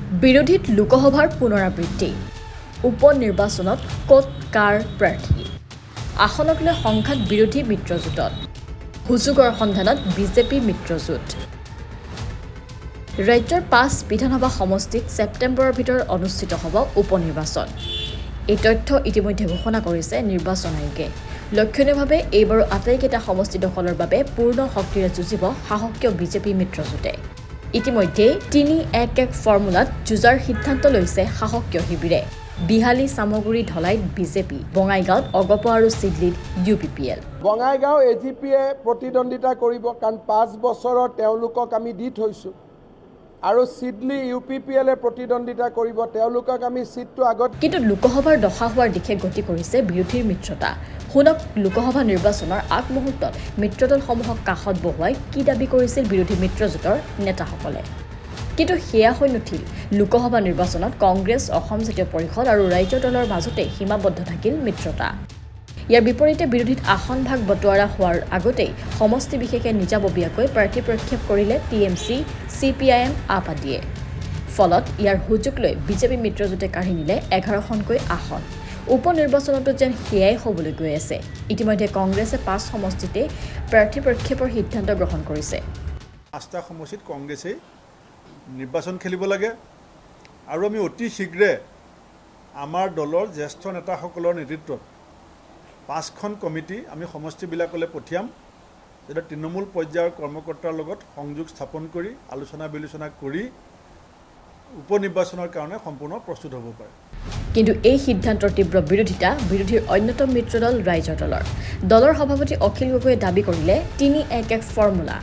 বিৰোধীত লোকসভাৰ পুনৰাবৃত্তি উপনিৰ্বাচনত ক'ত কাৰ প্ৰাৰ্থী আসনক লৈ সংঘাত বিৰোধী মিত্ৰজোঁটত সুযোগৰ সন্ধানত বিজেপি মিত্ৰজোঁট ৰাজ্যৰ 5 বিধানসভা সমষ্টিত ছেপ্টেম্বৰৰ ভিতৰত অনুষ্ঠিত হ'ব উপনিৰ্বাচন এই তথ্য ইতিমধ্যে ঘোষণা কৰিছে নিৰ্বাচন আয়োগে লক্ষণীয়ভাৱে এইবাৰ আটাইকেইটা সমষ্টি দখলৰ বাবে পূৰ্ণ শক্তিৰে যুঁজিব সাহসীয় বিজেপি মিত্ৰজোঁটে ইতিমধ্যে 3-1-1 ফৰ্মুলাত যুঁজাৰ সিদ্ধান্ত লৈছে সাহসীয় শিবিৰে বিহালী সামগুৰি ধলাইত বিজেপি বঙাইগাঁৱত অগপ আৰু চিডলিত UPPL বঙাইগাঁও AGPয়ে প্ৰতিদ্বন্দ্বিতা কৰিব কাৰণ 5 বছৰৰ তেওঁলোকক আমি দি থৈছোঁ আৰু চিডলি UPPLে প্ৰতিদ্বন্দ্বিতা কৰিব তেওঁলোকক আমি সিটটো আগত কিন্তু লোকসভাৰ দশা হোৱাৰ দিশে গতি কৰিছে বিৰোধীৰ মিত্ৰতা শুনক লোকসভা নিৰ্বাচনৰ আগমুহূৰ্তত মিত্ৰদলসমূহক কাষত বহুৱাই কি দাবী কৰিছিল বিৰোধী মিত্ৰজোঁটৰ নেতাসকলে কিন্তু সেয়া হৈ নুঠিল লোকসভা নিৰ্বাচনত কংগ্ৰেছ অসম জাতীয় পৰিষদ আৰু ৰাজ্য দলৰ মাজতে সীমাবদ্ধ থাকিল মিত্ৰতা ইয়াৰ বিপৰীতে বিৰোধীত আসন ভাগ বটোৱাৰা হোৱাৰ আগতেই সমষ্টি বিশেষে নিজাববীয়াকৈ প্ৰাৰ্থী প্ৰক্ষেপ কৰিলে TMC CPIM আপ আদিয়ে ফলত ইয়াৰ সুযোগ লৈ বিজেপি মিত্ৰজোঁটে কাঢ়ি নিলে 11খনকৈ আসন উপনিৰ্বাচনতো যেন সেয়াই হ'বলৈ গৈ আছে ইতিমধ্যে কংগ্ৰেছে 5 সমষ্টিতে প্ৰাৰ্থী প্ৰক্ষেপৰ সিদ্ধান্ত গ্ৰহণ কৰিছে 5টা সমষ্টিত কংগ্ৰেছে নিৰ্বাচন খেলিব লাগে আৰু আমি অতি শীঘ্ৰে আমাৰ দলৰ জ্যেষ্ঠ নেতাসকলৰ নেতৃত্বত 5খন কমিটি আমি সমষ্টিবিলাকলৈ পঠিয়াম যেনে তৃণমূল পৰ্যায়ৰ কৰ্মকৰ্তাৰ লগত সংযোগ স্থাপন কৰি আলোচনা বিলোচনা কৰি উপনিৰ্বাচনৰ কাৰণে সম্পূৰ্ণ প্ৰস্তুত হ'ব পাৰে কিন্তু এই সিদ্ধান্তৰ তীব্ৰ বিৰোধিতা বিৰোধীৰ অন্যতম মিত্ৰদল ৰাইজৰ দলৰ সভাপতি অখিল গগৈয়ে দাবী কৰিলে 3-1-1 ফৰ্মুলা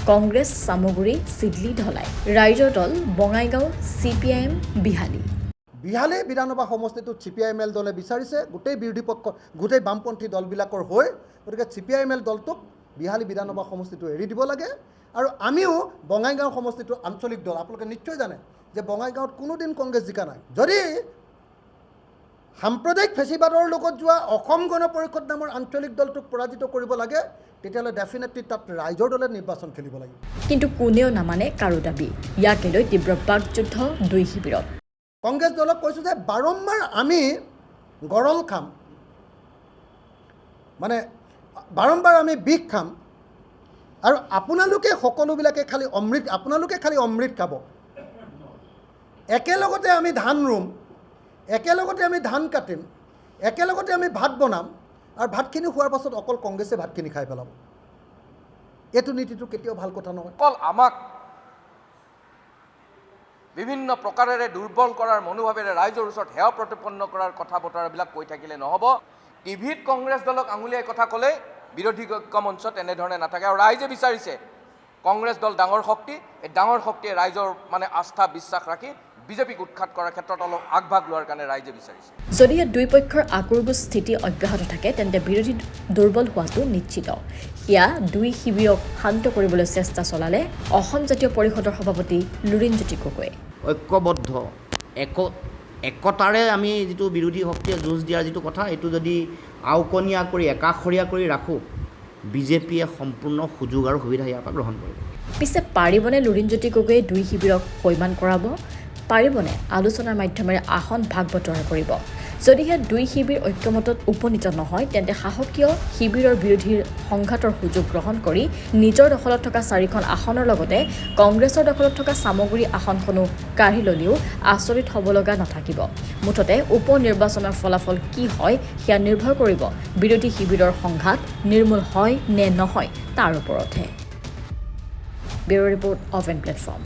কংগ্ৰেছ সামগুৰি চিডলি ধলাই ৰাইজৰ দল বঙাইগাঁও CPIM বিহালী বিধানসভা সমষ্টিটোত CPIML দলে বিচাৰিছে গোটেই বিৰোধী পক্ষ গোটেই বামপন্থী দলবিলাকৰ হৈ গতিকে CPIML দলটোক বিহালী বিধানসভা সমষ্টিটো এৰি দিব লাগে আৰু আমিও বঙাইগাঁও সমষ্টিটোৰ আঞ্চলিক দল আপোনালোকে নিশ্চয় জানে যে বঙাইগাঁৱত কোনোদিন কংগ্ৰেছ জিকা নাই যদি সাম্প্ৰদায়িক ফেচিবাদৰ লগত যোৱা অসম গণ পৰিষদ নামৰ আঞ্চলিক দলটোক পৰাজিত কৰিব লাগে তেতিয়াহ'লে ডেফিনেটলি তাত ৰাইজৰ দলে নিৰ্বাচন খেলিব লাগিব কিন্তু কোনেও নামানে কাৰো দাবী ইয়াকে লৈ তীব্ৰ বাকযুদ্ধ দুই শিবিৰত কংগ্ৰেছ দলক কৈছোঁ যে বাৰম্বাৰ আমি গৰল খাম মানে বাৰম্বাৰ আমি বিষ খাম আৰু আপোনালোকে সকলোবিলাকে খালি অমৃত খাব একেলগতে আমি ধান ৰুম একেলগতে আমি ধান কাটিম একেলগতে আমি ভাত বনাম আৰু ভাতখিনি খোৱাৰ পাছত অকল কংগ্ৰেছে ভাতখিনি খাই পেলাব এইটো নীতিটো কেতিয়াও ভাল কথা নহয় অকল আমাক বিভিন্ন প্ৰকাৰেৰে দুৰ্বল কৰাৰ মনোভাৱেৰে ৰাইজৰ ওচৰত সেৱা প্ৰতিপন্ন কৰাৰ কথা বতৰাবিলাক কৈ থাকিলে নহ'ব টিভিত কংগ্ৰেছ দলক আঙুলিয়াই কথা ক'লে বিৰোধী ঐক্য মঞ্চত এনেধৰণে নাথাকে আৰু ৰাইজে বিচাৰিছে কংগ্ৰেছ দল ডাঙৰ শক্তি এই ডাঙৰ শক্তিয়ে ৰাইজৰ আস্থা বিশ্বাস ৰাখি বিজেপিক উৎখাত কৰাৰ ক্ষেত্ৰত অলপ আগভাগ লোৱাৰ কাৰণে ৰাইজে বিচাৰিছে যদিহে দুই পক্ষৰ আকুৰগোজ স্থিতি অব্যাহত থাকে তেন্তে বিৰোধী দুৰ্বল হোৱাটো নিশ্চিত সেয়া দুই শিবিৰক শান্ত কৰিবলৈ চেষ্টা চলালে অসম জাতীয় পৰিষদৰ সভাপতি লুৰিণজ্যোতি গগৈয়ে ঐক্যবদ্ধ একতাৰে আমি যিটো বিৰোধী শক্তিয়ে যুঁজ দিয়াৰ যিটো কথা এইটো যদি আওকণীয়া কৰি একাষৰীয়া কৰি ৰাখোঁ বিজেপিয়ে সম্পূৰ্ণ সুযোগ আৰু সুবিধা ইয়াৰ পৰা গ্ৰহণ কৰিব পিছে পাৰিবনে লুৰিণজ্যোতি গগৈয়ে দুই শিবিৰক সৈমান কৰাব পাৰিবনে আলোচনাৰ মাধ্যমেৰে আসন ভাগ বতৰা কৰিব যদিহে দুই শিবিৰ ঐক্যমতত উপনীত নহয় তেন্তে সাহসীয় শিবিৰৰ বিৰোধীৰ সংঘাতৰ সুযোগ গ্ৰহণ কৰি নিজৰ দখলত থকা 4খন আসনৰ লগতে কংগ্ৰেছৰ দখলত থকা সামগুৰি আসনখনো কাঢ়ি ল'লেও আচৰিত হ'ব লগা নাথাকিব মুঠতে উপনিৰ্বাচনৰ ফলাফল কি হয় সেয়া নিৰ্ভৰ কৰিব বিৰোধী শিবিৰৰ সংঘাত নিৰ্মূল হয় নে নহয় তাৰ ওপৰতহে ব্যুৰ ৰিপৰ্ট অভেন প্লেটফৰ্ম